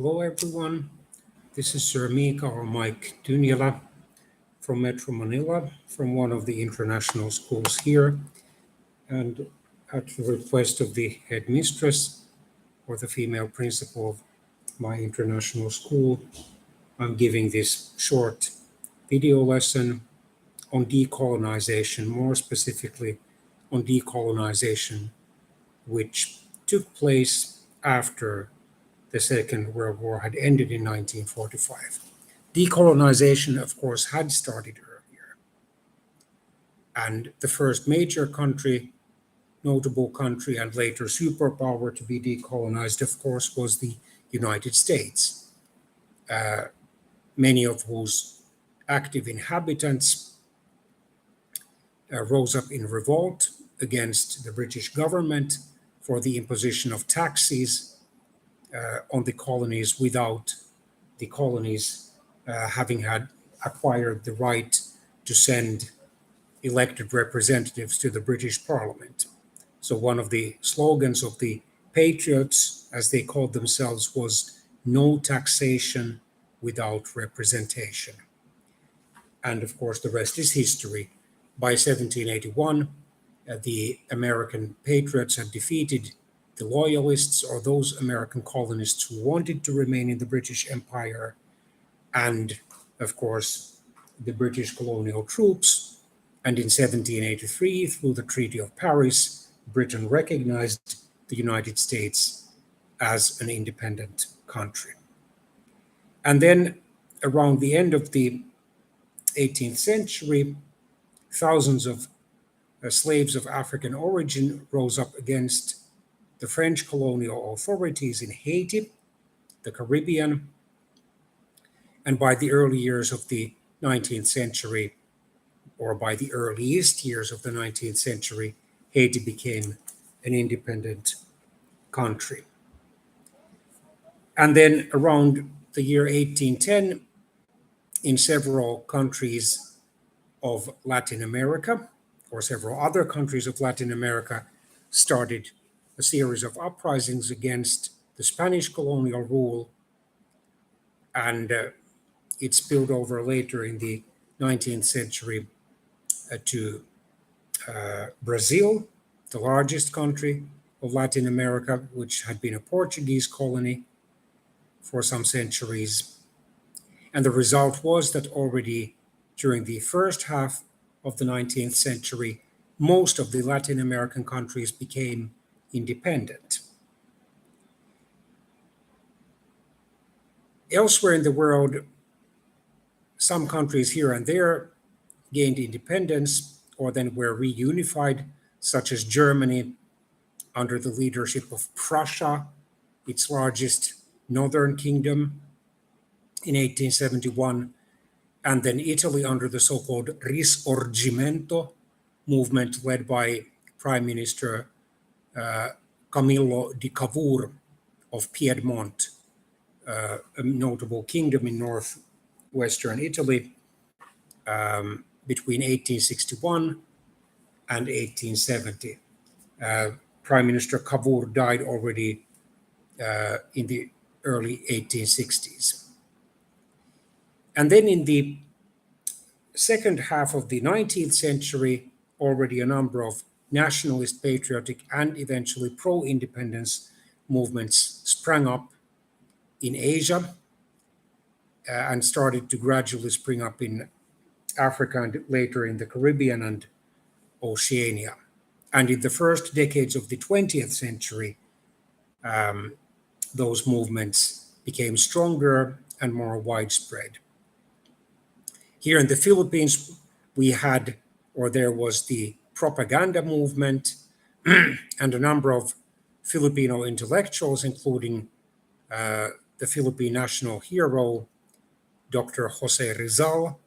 Hello everyone, this is Sir Mika or Mike Dunjala from Metro Manila, from one of the international schools here. And at the request of the headmistress or the female principal of my international school, I'm giving this short video lesson on decolonization, more specifically on decolonization, which took place after the Second World War had ended in 1945. Decolonization, of course, had started earlier. And the first major country, notable country, and later superpower to be decolonized, of course, was the United States, many of whose active inhabitants rose up in revolt against the British government for the imposition of taxes on the colonies without the colonies having had acquired the right to send elected representatives to the British Parliament. So one of the slogans of the Patriots, as they called themselves, was no taxation without representation. And of course, the rest is history. By 1781, the American Patriots had defeated the Loyalists, or those American colonists who wanted to remain in the British Empire, and of course, the British colonial troops. And in 1783, through the Treaty of Paris, Britain recognized the United States as an independent country. And then around the end of the 18th century, thousands of slaves of African origin rose up against the French colonial authorities in Haiti, the Caribbean, and by the early years of the 19th century, or by the earliest years of the 19th century, Haiti became an independent country. And then around the year 1810, in several countries of Latin America, or several other countries of Latin America, started a series of uprisings against the Spanish colonial rule, and it spilled over later in the 19th century to Brazil, the largest country of Latin America, which had been a Portuguese colony for some centuries. And the result was that already during the first half of the 19th century, most of the Latin American countries became independent. Elsewhere in the world, some countries here and there gained independence or then were reunified, such as Germany under the leadership of Prussia, its largest northern kingdom, in 1871, and then Italy under the so-called Risorgimento movement led by Prime Minister Camillo di Cavour of Piedmont, a notable kingdom in northwestern Italy, between 1861 and 1870. Prime Minister Cavour died already in the early 1860s. And then in the second half of the 19th century, already a number of nationalist, patriotic, and eventually pro-independence movements sprang up in Asia and started to gradually spring up in Africa and later in the Caribbean and Oceania. And in the first decades of the 20th century, those movements became stronger and more widespread. Here in the Philippines, there was the propaganda movement, and a number of Filipino intellectuals, including the Philippine national hero, Dr. Jose Rizal,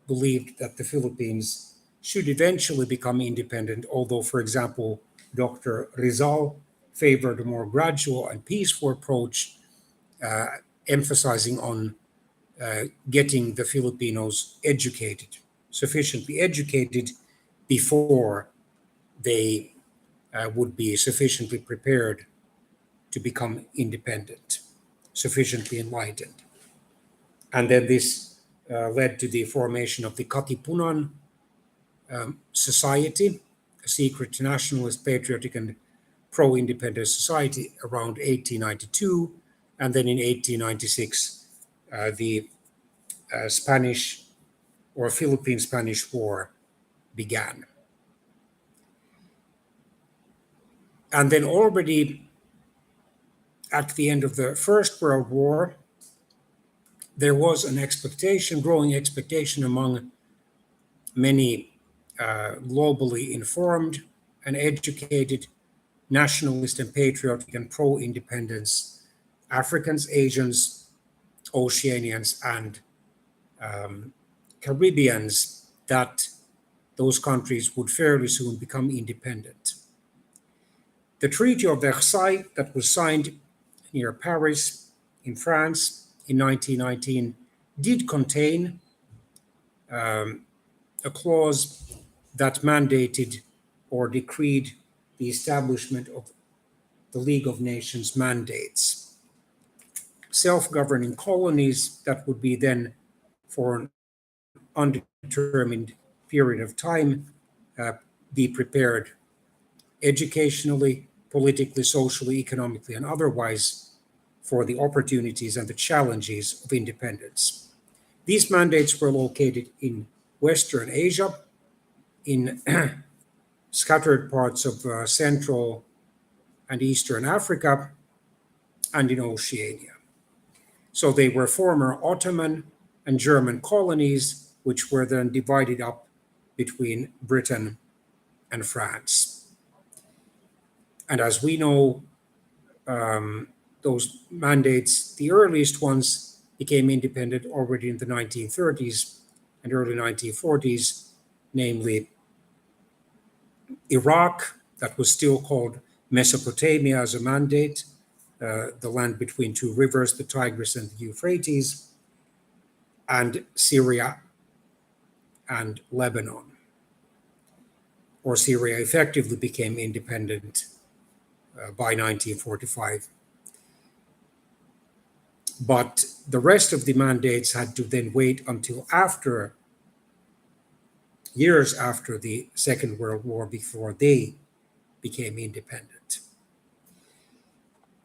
believed that the Philippines should eventually become independent, although, for example, Dr. Rizal favored a more gradual and peaceful approach, emphasizing on getting the Filipinos sufficiently educated before they would be sufficiently prepared to become independent. sufficiently enlightened. And then this led to the formation of the Katipunan Society, a secret nationalist, patriotic, and pro-independence society around 1892. And then in 1896, the Spanish or Philippine-Spanish War began. And then already at the end of the First World War, there was an expectation, growing expectation among many globally informed and educated nationalist and patriotic and pro-independence Africans, Asians, Oceanians, and Caribbeans that those countries would fairly soon become independent. The Treaty of Versailles that was signed near Paris in France in 1919 did contain a clause that mandated or decreed the establishment of the League of Nations mandates, self-governing colonies that would be then for an undetermined period of time uh, be prepared educationally, politically, socially, economically, and otherwise for the opportunities and the challenges of independence. These mandates were located in Western Asia, in scattered parts of Central and Eastern Africa, and in Oceania. So they were former Ottoman and German colonies, which were then divided up between Britain and France. And as we know, those mandates, the earliest ones, became independent already in the 1930s and early 1940s, namely Iraq, that was still called Mesopotamia as a mandate, the land between two rivers, the Tigris and the Euphrates, and Syria and Lebanon. Or Syria effectively became independent by 1945. But the rest of the mandates had to then wait until years after the Second World War before they became independent.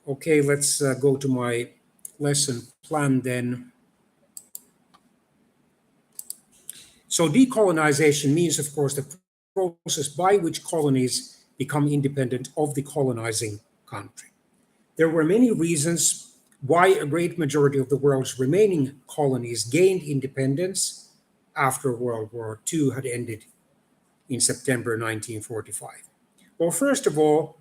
Okay, let's go to my lesson plan then. So decolonization means, of course, the process by which colonies become independent of the colonizing country. There were many reasons why a great majority of the world's remaining colonies gained independence after World War II had ended in September 1945. Well, first of all,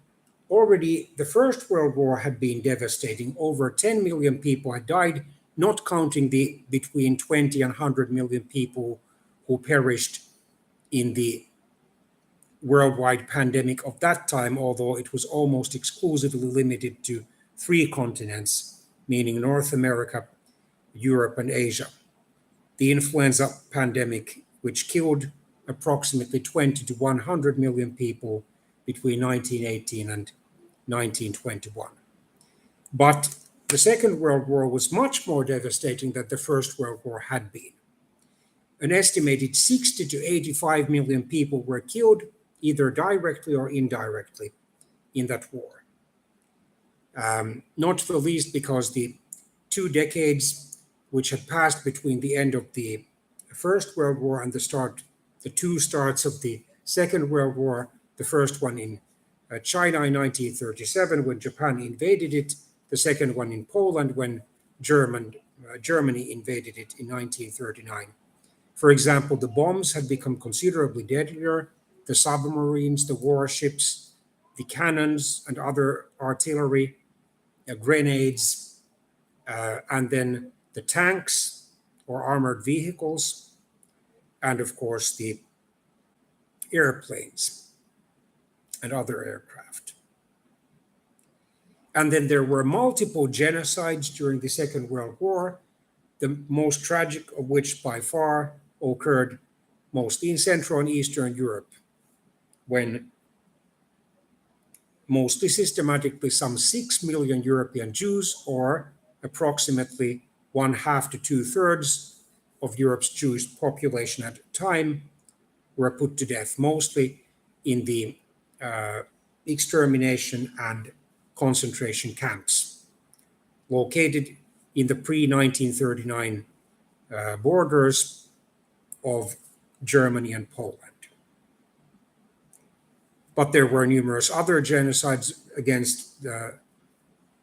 already the First World War had been devastating. Over 10 million people had died, not counting the between 20 and 100 million people who perished in the worldwide pandemic of that time, although it was almost exclusively limited to 3 continents, meaning North America, Europe, and Asia. The influenza pandemic, which killed approximately 20 to 100 million people between 1918 and 1921. But the Second World War was much more devastating than the First World War had been. An estimated 60 to 85 million people were killed, either directly or indirectly, in that war. Not the least because the 2 decades which had passed between the end of the First World War and the 2 starts of the Second World War, the first one in China in 1937 when Japan invaded it, the second one in Poland when Germany invaded it in 1939. For example, the bombs had become considerably deadlier, the submarines, the warships, the cannons and other artillery, grenades, and then the tanks or armored vehicles, and of course the airplanes and other aircraft. And then there were multiple genocides during the Second World War, the most tragic of which by far occurred mostly in Central and Eastern Europe, when mostly systematically some 6 million European Jews, or approximately one half to two-thirds of Europe's Jewish population at the time were put to death, mostly in the extermination and concentration camps located in the pre-1939 borders of Germany and Poland. But there were numerous other genocides against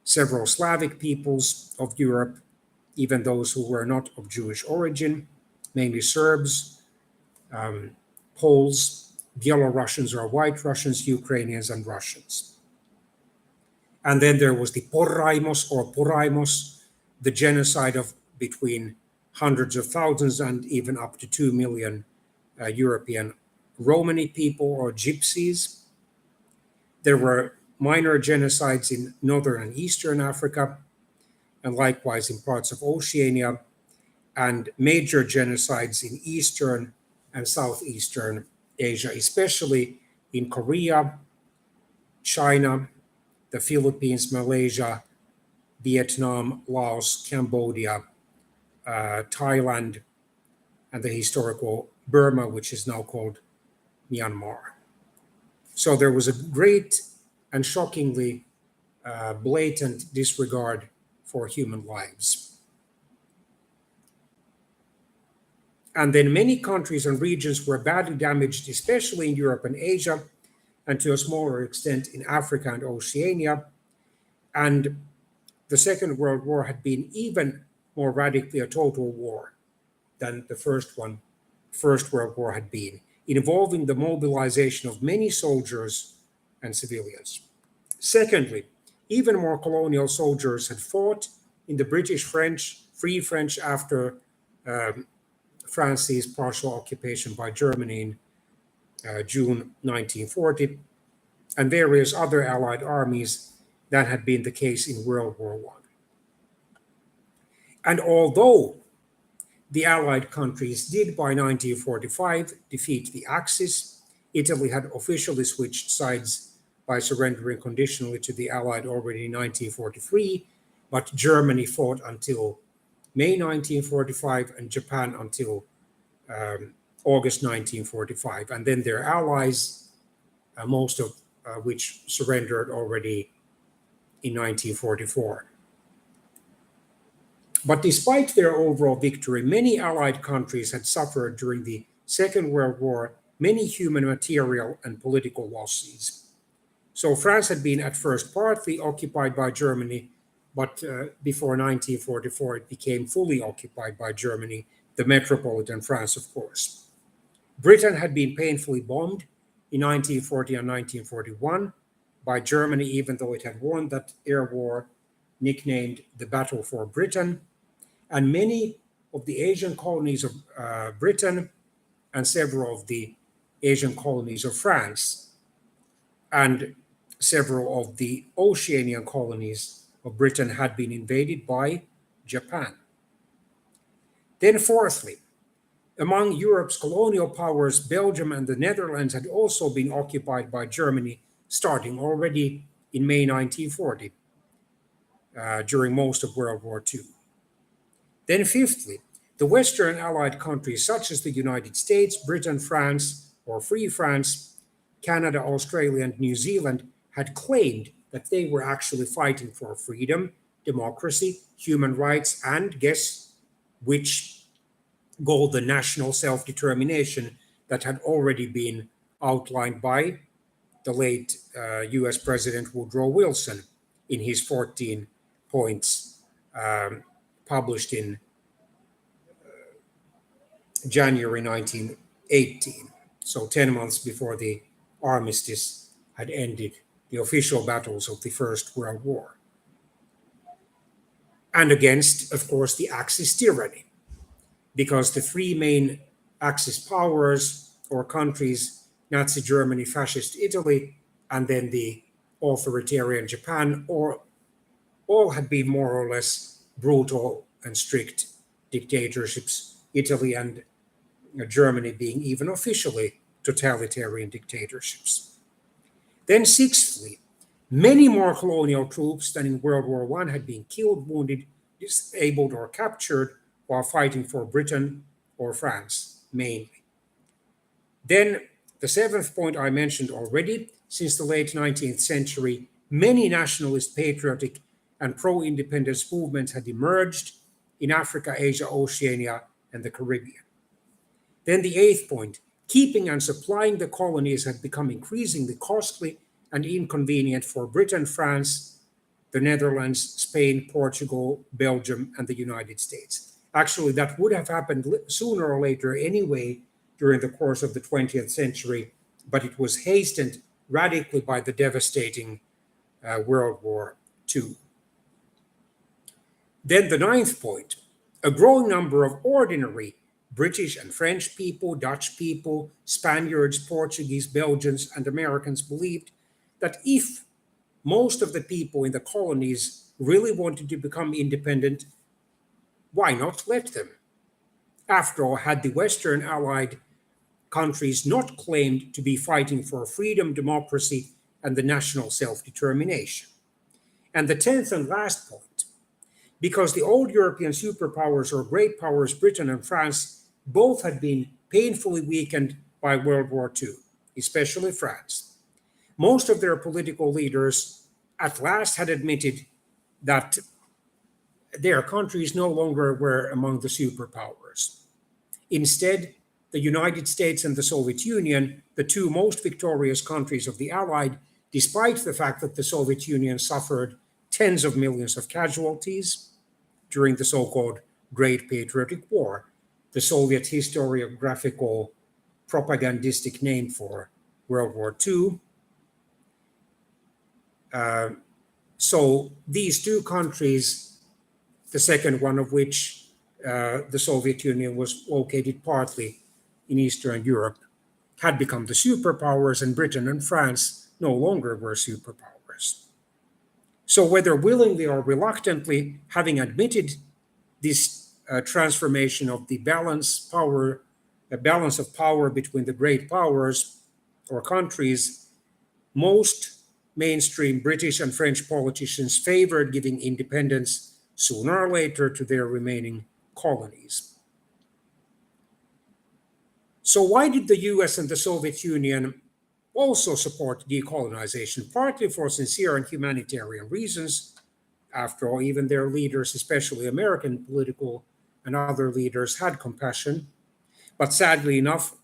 several Slavic peoples of Europe, even those who were not of Jewish origin, mainly Serbs, Poles, Belarusians or White Russians, Ukrainians, and Russians. And then there was the Porraimos or Poraimos, the genocide of between hundreds of thousands and even up to 2 million European Romani people or gypsies. There were minor genocides in northern and eastern Africa, and likewise in parts of Oceania, and major genocides in eastern and southeastern Asia, especially in Korea, China, the Philippines, Malaysia, Vietnam, Laos, Cambodia, Thailand, and the historical Burma, which is now called Myanmar. So there was a great and shockingly blatant disregard for human lives. And then many countries and regions were badly damaged, especially in Europe and Asia, and to a smaller extent in Africa and Oceania. And the Second World War had been even more radically a total war than the First World War had been, involving the mobilization of many soldiers and civilians. Secondly, even more colonial soldiers had fought in the Free French after France's partial occupation by Germany in June 1940, and various other Allied armies that had been the case in World War I. And although the Allied countries did by 1945 defeat the Axis, Italy had officially switched sides by surrendering conditionally to the Allied already in 1943, but Germany fought until May 1945 and Japan until August 1945. And then their allies, most of which surrendered already in 1944. But despite their overall victory, many Allied countries had suffered during the Second World War many human, material, and political losses. So France had been at first partly occupied by Germany, but before 1944 it became fully occupied by Germany, the metropolitan France, of course. Britain had been painfully bombed in 1940 and 1941 by Germany, even though it had won that air war, nicknamed the Battle for Britain. And many of the Asian colonies of Britain and several of the Asian colonies of France and several of the Oceanian colonies of Britain had been invaded by Japan. Then fourthly, among Europe's colonial powers, Belgium and the Netherlands had also been occupied by Germany starting already in May 1940 during most of World War II. Then fifthly, the Western Allied countries such as the United States, Britain, France, or Free France, Canada, Australia, and New Zealand had claimed that they were actually fighting for freedom, democracy, human rights, and guess which goal, the national self-determination that had already been outlined by the late US President Woodrow Wilson in his 14 points published in January 1918, so 10 months before the armistice had ended the official battles of the First World War. And against, of course, the Axis tyranny, because the three main Axis powers or countries, Nazi Germany, Fascist Italy, and then the authoritarian Japan, all had been more or less brutal and strict dictatorships, Italy and Germany being even officially totalitarian dictatorships. Then sixthly, many more colonial troops than in World War I had been killed, wounded, disabled or captured while fighting for Britain or France, mainly. Then, the seventh point I mentioned already, since the late 19th century, many nationalist, patriotic, and pro independence movements had emerged in Africa, Asia, Oceania, and the Caribbean. Then, the eighth point, keeping and supplying the colonies had become increasingly costly and inconvenient for Britain, France, the Netherlands, Spain, Portugal, Belgium, and the United States. Actually, that would have happened sooner or later anyway during the course of the 20th century, but it was hastened radically by the devastating World War II. Then the ninth point, a growing number of ordinary British and French people, Dutch people, Spaniards, Portuguese, Belgians, and Americans believed that if most of the people in the colonies really wanted to become independent, why not let them? After all, had the Western Allied countries not claimed to be fighting for freedom, democracy, and the national self determination? And the 10th and last point, because the old European superpowers or great powers, Britain and France, both had been painfully weakened by World War II, especially France. Most of their political leaders at last had admitted that their countries no longer were among the superpowers. Instead, the United States and the Soviet Union, the two most victorious countries of the Allied, despite the fact that the Soviet Union suffered tens of millions of casualties during the so-called Great Patriotic War, the Soviet historiographical propagandistic name for World War II. So these two countries, the second one of which, the Soviet Union, was located partly in Eastern Europe, had become the superpowers, and Britain and France no longer were superpowers. So whether willingly or reluctantly, having admitted this transformation of the balance of power between the great powers or countries, most mainstream British and French politicians favored giving independence sooner or later to their remaining colonies. So why did the US and the Soviet Union also support decolonization? Partly for sincere and humanitarian reasons. After all, even their leaders, especially American political and other leaders, had compassion. But sadly enough,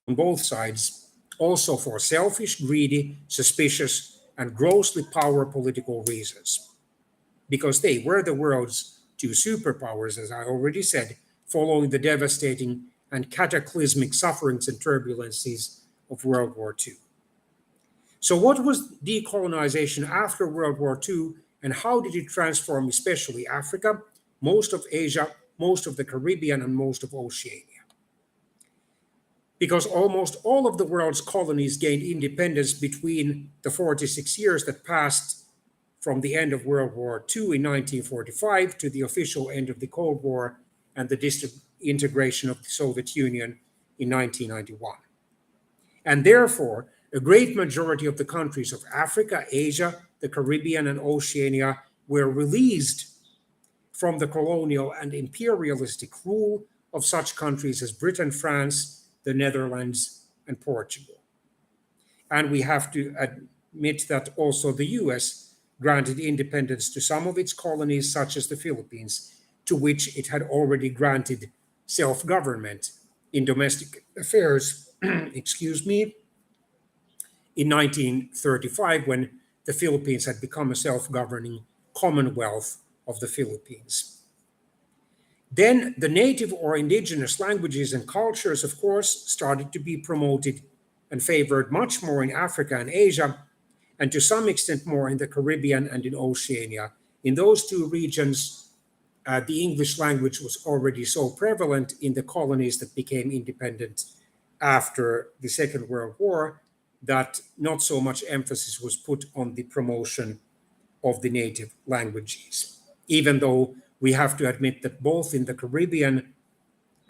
on both sides, also for selfish, greedy, suspicious, and grossly power political reasons. Because they were the world's two superpowers, as I already said, following the devastating and cataclysmic sufferings and turbulences of World War II. So, what was decolonization after World War II, and how did it transform especially Africa, most of Asia, most of the Caribbean, and most of Oceania? Because almost all of the world's colonies gained independence between the 46 years that passed from the end of World War II in 1945 to the official end of the Cold War and the disintegration of the Soviet Union in 1991. And therefore, a great majority of the countries of Africa, Asia, the Caribbean, and Oceania were released from the colonial and imperialistic rule of such countries as Britain, France, the Netherlands, and Portugal. And we have to admit that also the US granted independence to some of its colonies, such as the Philippines, to which it had already granted self-government in domestic affairs, excuse me, in 1935, when the Philippines had become a self-governing Commonwealth of the Philippines. Then the native or indigenous languages and cultures, of course, started to be promoted and favored much more in Africa and Asia, and to some extent more in the Caribbean and in Oceania. In those two regions, the English language was already so prevalent in the colonies that became independent after the Second World War that not so much emphasis was put on the promotion of the native languages, even though we have to admit that both in the Caribbean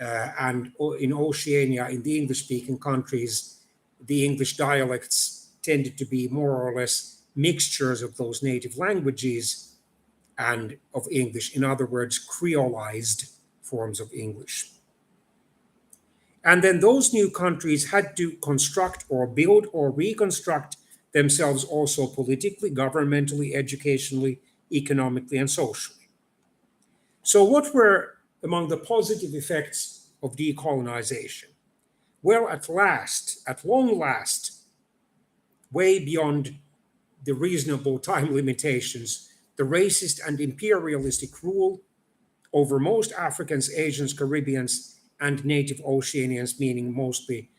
and in Oceania, in the English-speaking countries, the English dialects tended to be more or less mixtures of those native languages, and of English. In other words, creolized forms of English. And then those new countries had to construct or build or reconstruct themselves also politically, governmentally, educationally, economically, and socially. So, what were among the positive effects of decolonization? Well, at long last, way beyond the reasonable time limitations, the racist and imperialistic rule over most Africans, Asians, Caribbeans, and native Oceanians, meaning mostly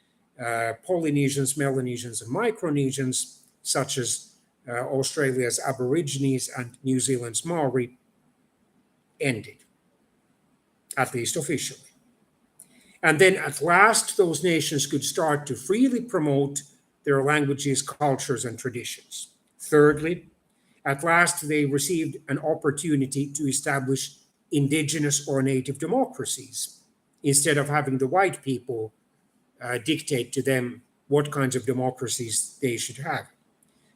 Polynesians, Melanesians, and Micronesians, such as Australia's Aborigines and New Zealand's Maori, ended, at least officially. And then at last, those nations could start to freely promote their languages, cultures, and traditions. Thirdly, at last, they received an opportunity to establish indigenous or native democracies instead of having the white people dictate to them what kinds of democracies they should have.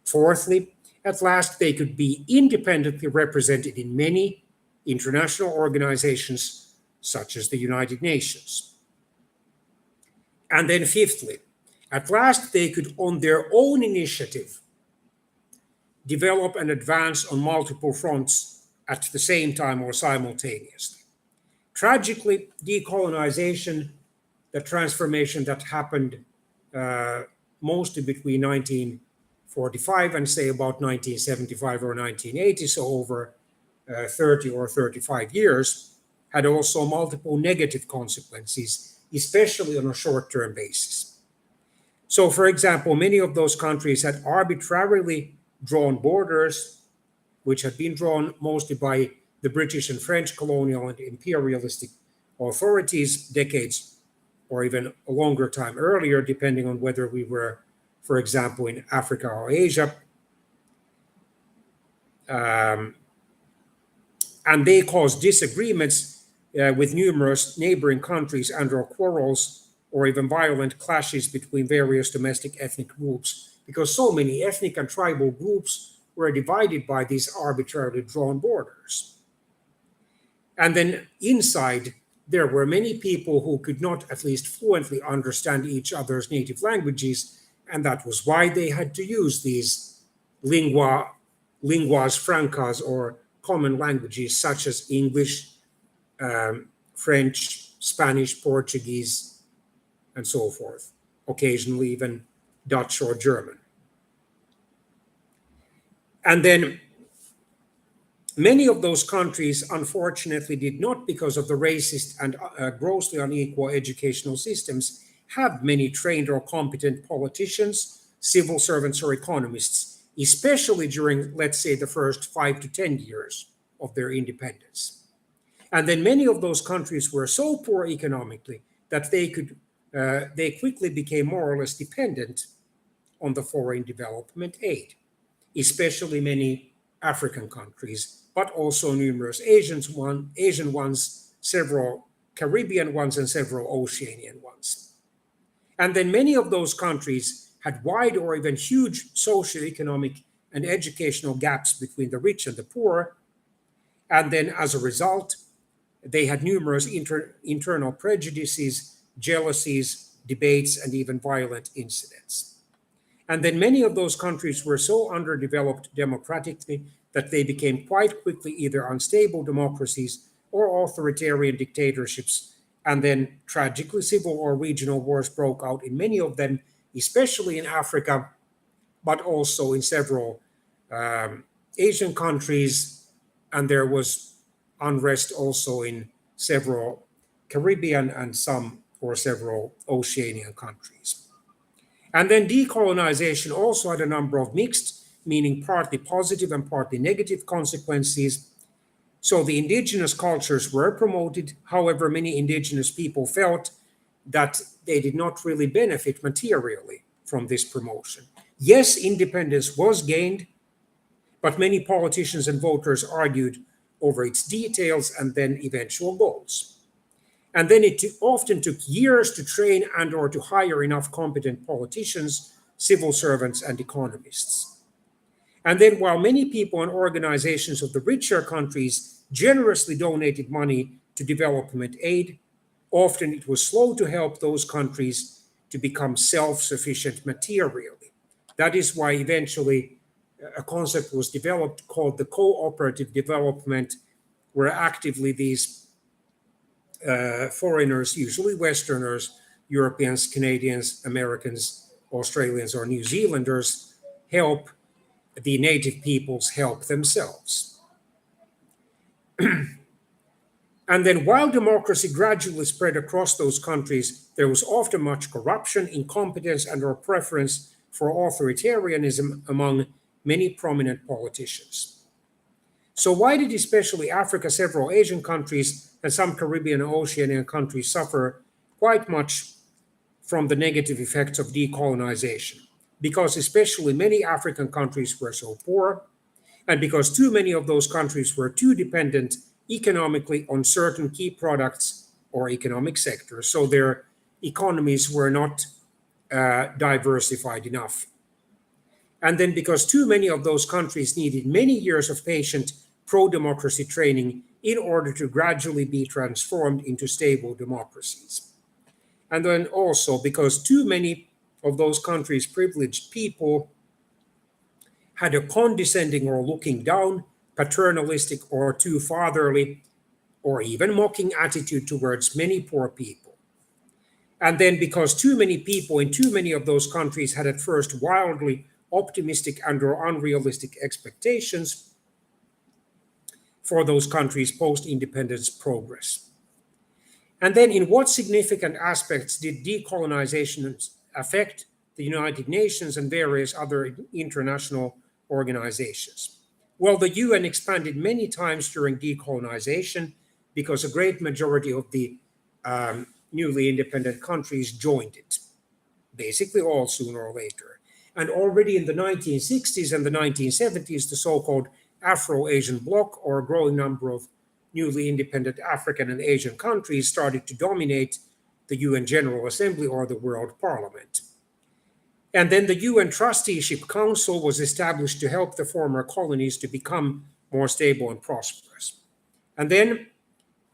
Fourthly, at last, they could be independently represented in many international organizations, such as the United Nations. And then, fifthly, at last, they could, on their own initiative, develop and advance on multiple fronts at the same time or simultaneously. Tragically, decolonization, the transformation that happened mostly between 1945 and say about 1975 or 1980, so over 30 or 35 years, had also multiple negative consequences, especially on a short-term basis. So, for example, many of those countries had arbitrarily drawn borders, which had been drawn mostly by the British and French colonial and imperialistic authorities decades or even a longer time earlier, depending on whether we were, for example, in Africa or Asia. And they caused disagreements with numerous neighboring countries and/or quarrels or even violent clashes between various domestic ethnic groups, because so many ethnic and tribal groups were divided by these arbitrarily drawn borders. And then inside, there were many people who could not at least fluently understand each other's native languages, and that was why they had to use these linguas francas, or common languages such as English, French, Spanish, Portuguese, and so forth, occasionally even Dutch or German. And then many of those countries, unfortunately, did not, because of the racist and grossly unequal educational systems, have many trained or competent politicians, civil servants, or economists, especially during, let's say, the first 5 to 10 years of their independence. And then many of those countries were so poor economically that they quickly became more or less dependent on the foreign development aid, especially many African countries, but also numerous Asian ones, several Caribbean ones, and several Oceanian ones. And then many of those countries had wide or even huge socioeconomic and educational gaps between the rich and the poor. And then as a result, they had numerous internal prejudices, jealousies, debates, and even violent incidents. And then many of those countries were so underdeveloped democratically that they became quite quickly either unstable democracies or authoritarian dictatorships. And then tragically, civil or regional wars broke out in many of them, especially in Africa, but also in several Asian countries. And there was unrest also in several Caribbean and some or several Oceanian countries. And then decolonization also had a number of mixed, meaning partly positive and partly negative consequences. So the indigenous cultures were promoted. However, many indigenous people felt that they did not really benefit materially from this promotion. Yes, independence was gained, but many politicians and voters argued over its details and then eventual goals. And then it often took years to train and or to hire enough competent politicians, civil servants, and economists. And then while many people and organizations of the richer countries generously donated money to development aid, often it was slow to help those countries to become self-sufficient materially. That is why eventually a concept was developed called the cooperative development, where actively these foreigners, usually Westerners, Europeans, Canadians, Americans, Australians, or New Zealanders, help the native peoples help themselves. And then while democracy gradually spread across those countries, there was often much corruption, incompetence, and or preference for authoritarianism among many prominent politicians. So why did especially Africa, several Asian countries, and some Caribbean and Oceanian countries suffer quite much from the negative effects of decolonization? Because especially many African countries were so poor, and because too many of those countries were too dependent economically on certain key products or economic sectors, so their economies were not diversified enough. And then because too many of those countries needed many years of patient pro-democracy training in order to gradually be transformed into stable democracies. And then also because too many of those countries' privileged people had a condescending or looking down, paternalistic or too fatherly, or even mocking attitude towards many poor people. And then because too many people in too many of those countries had at first wildly optimistic and or unrealistic expectations for those countries' post-independence progress. And then in what significant aspects did decolonization affect the United Nations and various other international organizations? Well, the UN expanded many times during decolonization because a great majority of the newly independent countries joined it, basically all sooner or later. And already in the 1960s and the 1970s, the so-called Afro-Asian bloc, or a growing number of newly independent African and Asian countries, started to dominate the UN General Assembly or the World Parliament. And then the UN Trusteeship Council was established to help the former colonies to become more stable and prosperous. And then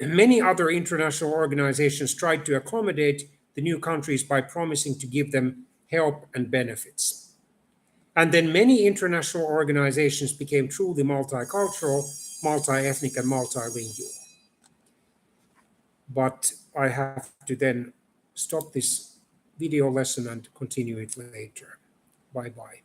many other international organizations tried to accommodate the new countries by promising to give them help and benefits. And then many international organizations became truly multicultural, multi-ethnic, and multilingual. But I have to then stop this video lesson and continue it later. Bye-bye.